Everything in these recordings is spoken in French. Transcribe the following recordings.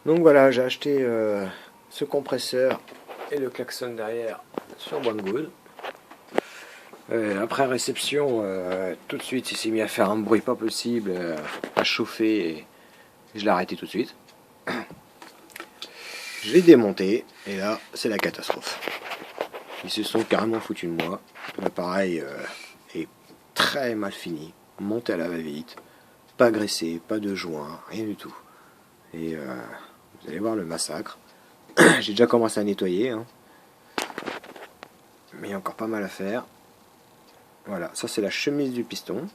Donc voilà, j'ai acheté ce compresseur et le klaxon derrière sur Banggood. Après réception, tout de suite il s'est mis à faire un bruit pas possible, à chauffer, et je l'ai arrêté tout de suite. Je l'ai démonté et là c'est la catastrophe. Ils se sont carrément foutus de moi. L'appareil est très mal fini, monté à la va-vite, pas graissé, pas de joint, rien du tout. Et vous allez voir le massacre. J'ai déjà commencé à nettoyer, hein. Mais il y a encore pas mal à faire. Voilà, ça c'est la chemise du piston.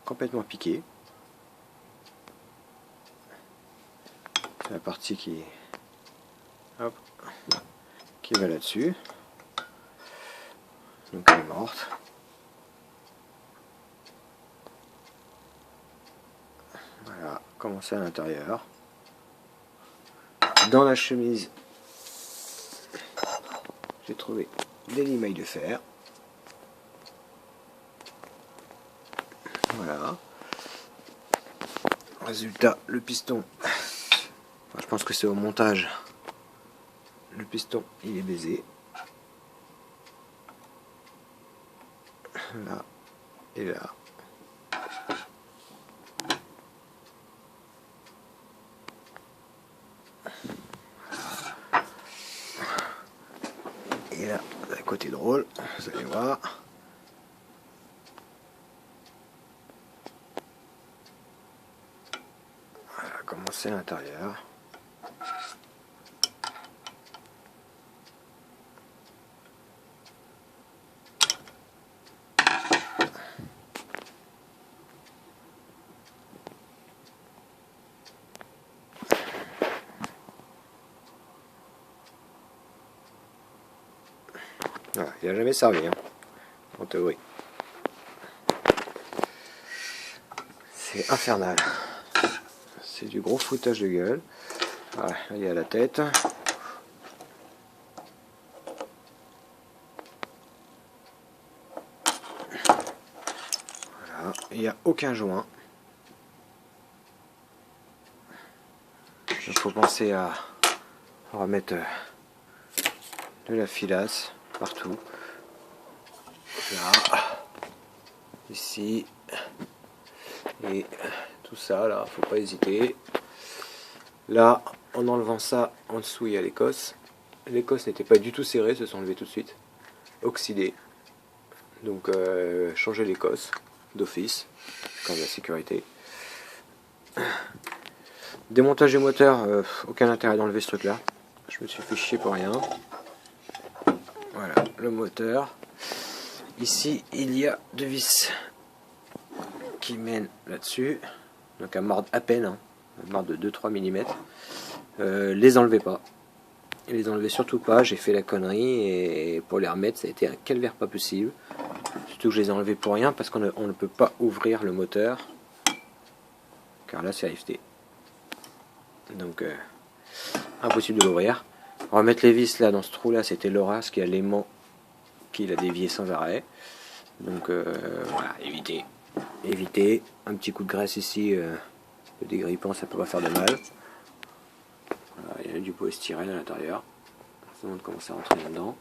Complètement piquée. C'est la partie hop, qui va là-dessus. Donc elle est morte. Voilà, comment c'est à l'intérieur. Dans la chemise, j'ai trouvé des limailles de fer. Voilà. Résultat, le piston, enfin, je pense que c'est au montage, le piston il est baisé. Là et là. Et là, à côté drôle, vous allez voir. Voilà comment c'est à l'intérieur. Voilà, il n'a jamais servi, hein, en théorie. C'est infernal. C'est du gros foutage de gueule. Voilà, il y a la tête. Voilà, il n'y a aucun joint. Il faut penser à remettre de la filasse partout. Là, ici, et tout ça, là, faut pas hésiter. Là, en enlevant ça, en dessous, il y a l'écosse. L'écosse n'était pas du tout serrée, se sont enlevées tout de suite. Oxydée. Donc, changer l'écosse d'office, comme la sécurité. Démontage du moteur, aucun intérêt d'enlever ce truc là. Je me suis fait chier pour rien. Voilà le moteur. Ici il y a deux vis qui mènent là-dessus. Donc à mordre à peine, hein. À mordre de 2-3 mm. Les enlevez pas. Les enlevez surtout pas, j'ai fait la connerie et pour les remettre ça a été un calvaire pas possible. Surtout que je les ai enlevés pour rien parce qu'on ne peut pas ouvrir le moteur. Car là c'est AFT. Donc impossible de l'ouvrir. Remettre les vis là dans ce trou là, c'était Laura, qui a l'aimant qui l'a dévié sans arrêt. Donc voilà, éviter. Un petit coup de graisse ici, le dégrippant ça peut pas faire de mal. Voilà, il y a du polystyrène à l'intérieur. On se demande comment ça rentre là-dedans.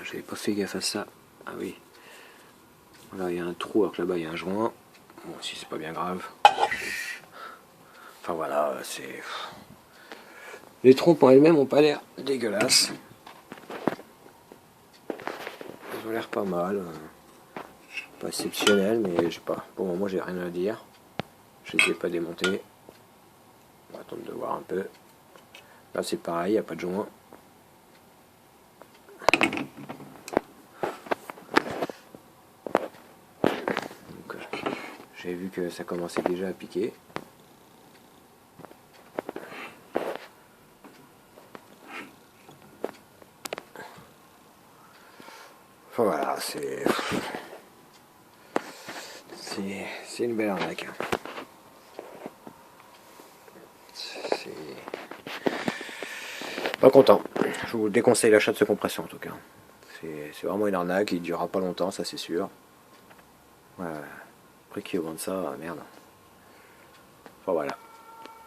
J'avais pas fait gaffe à ça. Ah oui. Voilà, il y a un trou alors que là-bas il y a un joint. Bon, si c'est pas bien grave. Enfin voilà, c'est... Les trompes en elles-mêmes ont pas l'air dégueulasses. Elles ont l'air pas mal. Pas exceptionnel, mais je sais pas. Pour le moment, j'ai rien à dire. Je les ai pas démontés. On va attendre de voir un peu. Là, c'est pareil, il n'y a pas de joint. J'ai vu que ça commençait déjà à piquer. Enfin voilà, c'est une belle arnaque. C'est pas content. Je vous déconseille l'achat de ce compresseur en tout cas. C'est vraiment une arnaque, il ne durera pas longtemps, ça c'est sûr. Voilà. Après qui augmente ça, merde. Enfin voilà.